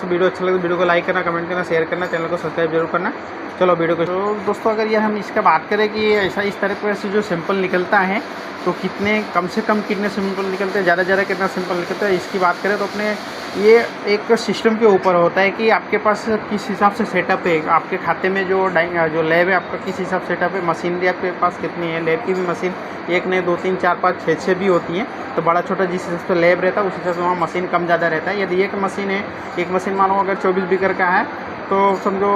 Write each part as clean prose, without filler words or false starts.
दोस्तों वीडियो अच्छा लगे तो वीडियो को लाइक करना, कमेंट करना, शेयर करना, चैनल को सब्सक्राइब जरूर करना। चलो वीडियो को तो दोस्तों अगर ये हम इसका बात करें कि ऐसा इस तरह से जो सैंपल निकलता है तो कितने कम से कम कितने सैंपल निकलते हैं, ज़्यादा से ज़्यादा कितना सैंपल निकलता है, इसकी बात करें तो अपने ये एक सिस्टम के ऊपर होता है कि आपके पास किस हिसाब से सेटअप है, आपके खाते में जो लैब है आपका किस हिसाब से सेटअप है, मशीनरी आपके पास कितनी है, लैब की भी मशीन एक नहीं 2 3 4 5 6 भी होती हैं। तो बड़ा छोटा जिस हिसाब से लैब रहता है उस हिसाब से वहाँ मशीन कम ज़्यादा रहता है। यदि एक मशीन है, एक मशीन मानो अगर 24 बीकर का है तो समझो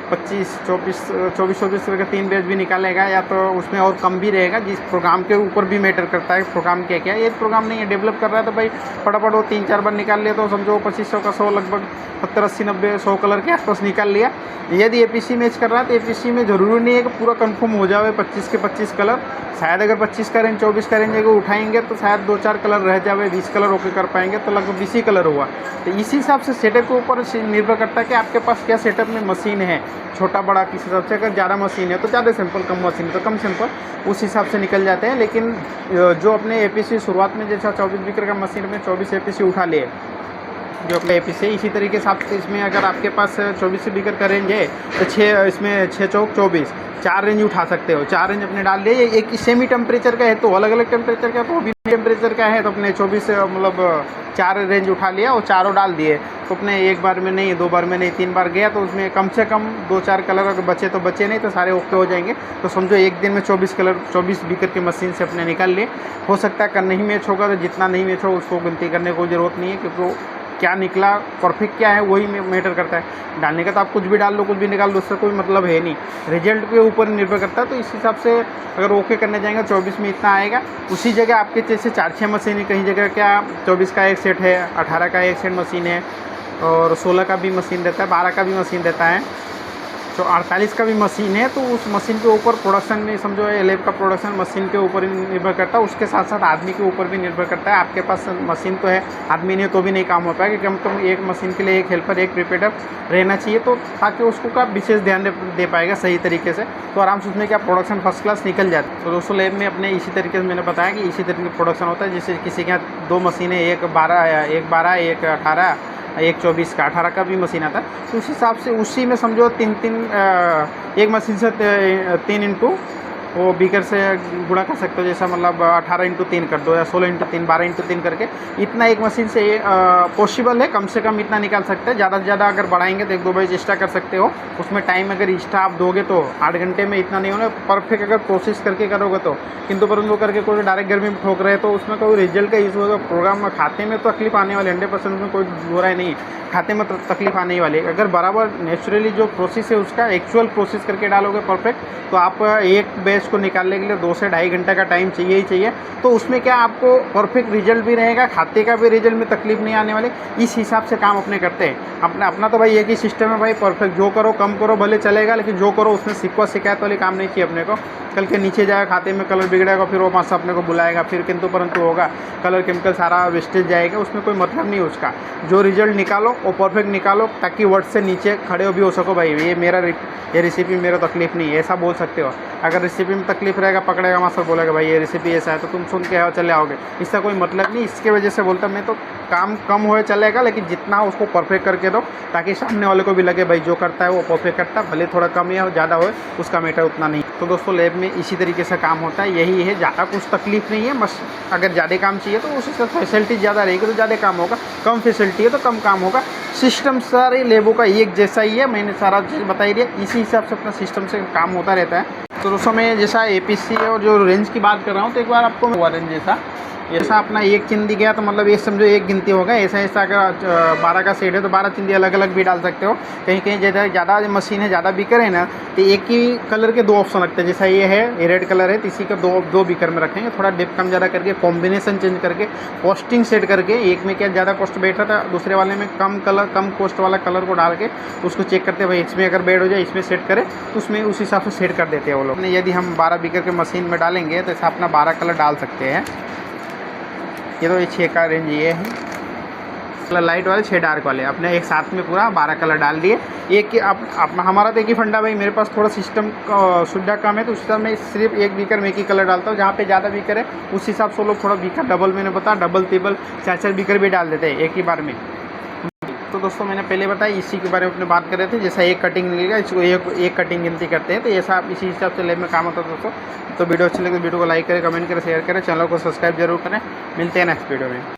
24 रुपये का 3 बैच भी निकालेगा, या तो उसमें और कम भी रहेगा। जिस प्रोग्राम के ऊपर भी मैटर करता है प्रोग्राम क्या है। ये प्रोग्राम नहीं है, डेवलप कर रहा है तो भाई फटाफट वो 3-4 बार निकाल लिया तो समझो 2500 का 100 लगभग 70 80 90 100 कलर के आसपास निकाल लिया। यदि एपीसी मैच कर रहा है तो एपीसी में ज़रूरी नहीं है कि पूरा कंफर्म हो जाए 25 के 25 कलर। शायद अगर 25 का रेंज 24 का रेंज अगर उठाएंगे तो शायद 2-4 कलर रह जाए, 20 कलर ओके कर पाएंगे तो लगभग 20 ही कलर हुआ। तो इसी हिसाब से सेटअप के ऊपर निर्भर करता है कि आपके पास क्या सेटअप में मशीन है, छोटा बड़ा किस हिसाब से। अगर ज़्यादा मशीन है तो ज़्यादा सैंपल, कम मशीन है तो कम सैंपल, उस हिसाब से निकल जाते हैं। लेकिन जो अपने एपीसी शुरुआत में जैसा 24 बीकर का मशीन में 24 एपीसी उठा लिए जो अपने एपीसी, इसी तरीके से इसमें अगर आपके पास 24 बीकर का रेंज है तो 6 इसमें 6 चौक 24 4 रेंज उठा सकते हो। 4 रेंज अपने डाल लिए। एक सेमी टेम्परेचर का है तो अलग अलग टेम्परेचर का, तो भी टेम्परेचर का है तो अपने 24 मतलब 4 रेंज उठा लिया और चारों डाल दिए। तो अपने एक बार में नहीं, 2 बार में नहीं, 3 बार गया तो उसमें कम से कम 2-4 कलर अगर बचे तो बचे, नहीं तो सारे ओके हो जाएंगे। तो समझो एक दिन में 24 कलर 24 बीकर की मशीन से अपने निकाल लिए। हो सकता है नहीं मैच होगा तो जितना नहीं मैच हो उसको गिनती करने की कोई ज़रूरत नहीं है, क्योंकि क्या निकला परफेक्ट क्या है वही मैटर करता है। डालने का तो आप कुछ भी डाल लो, कुछ भी निकाल दो, उससे कोई मतलब है नहीं, रिजल्ट के ऊपर निर्भर करता है। तो इस हिसाब से अगर ओके करने जाएंगे 24 में इतना आएगा। उसी जगह आपके जैसे 4-6 मशीन है, कहीं जगह क्या 24 का एक सेट है, 18 का एक सेट मशीन है और 16 का भी मशीन रहता है, 12 का भी मशीन रहता है, तो 48 का भी मशीन है। तो उस मशीन के ऊपर प्रोडक्शन में समझो लैब का प्रोडक्शन मशीन के ऊपर ही निर्भर करता है। उसके साथ साथ आदमी के ऊपर भी निर्भर करता है। आपके पास मशीन तो है, आदमी नहीं तो भी नहीं काम हो पाएगा, कि कम से कम एक मशीन के लिए एक हेल्पर, एक प्रिपेडर रहना चाहिए, तो ताकि उसको का विशेष ध्यान दे पाएगा सही तरीके से, तो आराम से उसमें क्या प्रोडक्शन फर्स्ट क्लास निकल जाता है। तो दोस्तों लैब में अपने इसी तरीके से मैंने बताया कि इसी तरीके का प्रोडक्शन होता है। जैसे किसी के यहाँ 2 मशीनें, एक 12 एक 18 एक 24 का 18 का भी मशीन आता है। तो उस हिसाब से उसी में समझो 3-3 एक मशीन से 3 इंटू वो बीकर से गुणा कर सकते हो। जैसा मतलब 18 इंटू 3 कर दो या 16 इंटू 3 12 इंटू 3 करके इतना एक मशीन से पॉसिबल है, कम से कम इतना निकाल सकते हैं। ज़्यादा से ज़्यादा अगर बढ़ाएंगे तो 1-2 बजे एक्स्ट्रा कर सकते हो। उसमें टाइम अगर एक्स्ट्रा आप दोगे तो 8 घंटे में इतना नहीं होना। परफेक्ट अगर प्रोसेस करके करोगे तो, किंतु परंतु करके कोई डायरेक्ट गर्मी में ठोक रहे तो उसमें कोई रिजल्ट का इशू होगा। प्रोग्राम में खाते में तो तकलीफ आने वाली 100% में कोई बुरा ही नहीं, खाते में तकलीफ आने वाली। अगर बराबर नेचुरली जो प्रोसेस है उसका एक्चुअल प्रोसेस करके डालोगे परफेक्ट, तो आप एक बैच को निकालने के लिए 2 से 2.5 घंटे का टाइम चाहिए ही चाहिए। तो उसमें क्या आपको परफेक्ट रिजल्ट भी रहेगा, खाते का भी रिजल्ट में तकलीफ नहीं आने वाली। इस हिसाब से काम अपने करते हैं। अपना तो भाई एक ही सिस्टम है भाई, परफेक्ट जो करो कम करो भले चलेगा, लेकिन जो करो उसमें शिकवा शिकायत वाली काम नहीं चाहिए अपने को। कल के नीचे जाएगा, खाते में कलर बिगड़ेगा, फिर वो मासा अपने को बुलाएगा, फिर किंतु परंतु होगा, कलर केमिकल सारा वेस्टेज जाएगा, उसमें कोई मतलब नहीं उसका। जो रिजल्ट निकालो वो परफेक्ट निकालो, ताकि वर्ड से नीचे खड़े हो भी हो सको, भाई ये रेसिपी मेरा तकलीफ नहीं है, ऐसा बोल सकते हो। अगर रेसिपी में तकलीफ रहेगा, पकड़ेगा मास्टर बोलेगा भाई ये रेसिपी ऐसा है, तो तुम सुन के आओ चले आओगे, इसका कोई मतलब नहीं। इसके वजह से बोलता मैं तो काम कम हो चलेगा, लेकिन जितना हो उसको परफेक्ट करके दो, ताकि सामने वाले को भी लगे भाई जो करता है वो परफेक्ट करता है, भले थोड़ा कम या ज़्यादा हो उसका मैटर उतना नहीं। तो दोस्तों लैब में इसी तरीके से काम होता है, यही है, ज़्यादा कुछ तकलीफ नहीं है। बस अगर ज़्यादा काम चाहिए तो उसी से फैसिलिटी ज़्यादा रहेगी तो ज़्यादा काम होगा, कम फैसिलिटी है तो कम काम होगा। सिस्टम सारे लैबों का एक जैसा ही है, मैंने सारा चीज़ बताई दिया, इसी हिसाब से अपना सिस्टम से काम होता रहता है। तो दोस्तों मैं जैसा एपीसी और जो रेंज की बात कर रहा हूँ, तो एक बार आपको हुआ रेंज जैसा अपना एक चिंदी गया तो मतलब ये समझो एक गिनती होगा। ऐसा अगर 12 का सेट है तो 12 चिंदी अलग अलग भी डाल सकते हो। कहीं कहीं जैसे ज़्यादा मशीन है, ज़्यादा बीकर है ना, तो एक ही कलर के 2 ऑप्शन रखते हैं। जैसा ये है, ये रेड कलर है तो इसी का 2 बीकर में रखेंगे, थोड़ा डिप कम ज़्यादा करके, कॉम्बिनेशन चेंज करके, कॉस्टिंग सेट करके। एक में क्या ज़्यादा कॉस्ट बैठ रहा था, दूसरे वाले में कम कॉस्ट वाला कलर को डाल के उसको चेक करते हैं भाई इसमें अगर बैड हो जाए इसमें सेट करें, तो उसमें उस हिसाब से सेट कर देते हैं वो लोग। यदि हम 12 बीकर के मशीन में डालेंगे तो ऐसा अपना 12 कलर डाल सकते हैं। ये तो ये 6 का रेंज ये है, कलर लाइट वाले 6 डार्क वाले, अपने एक साथ में पूरा 12 कलर डाल दिए। एक हमारा तो एक ही फंडा भाई, मेरे पास थोड़ा सिस्टम सुविधा कम है तो उस हिसाब में सिर्फ एक बीकर में एक ही कलर डालता हूँ। जहाँ पे ज़्यादा बीकर है उस हिसाब से लोग थोड़ा बीकर डबल, मैंने बताया डबल, ट्रिपल, 4-4 बीकर भी डाल देते हैं एक ही बार में। तो दोस्तों मैंने पहले बताया इसी के बारे में अपने बात कर रहे थे, जैसा एक कटिंग मिलेगा इसको एक कटिंग गिनती करते हैं, तो ऐसा इसी हिसाब से लैब में काम होता है दोस्तों। तो वीडियो अच्छी लगे तो वीडियो को लाइक करें, कमेंट करें, शेयर करें, चैनल को सब्सक्राइब जरूर करें। मिलते हैं नेक्स्ट वीडियो में।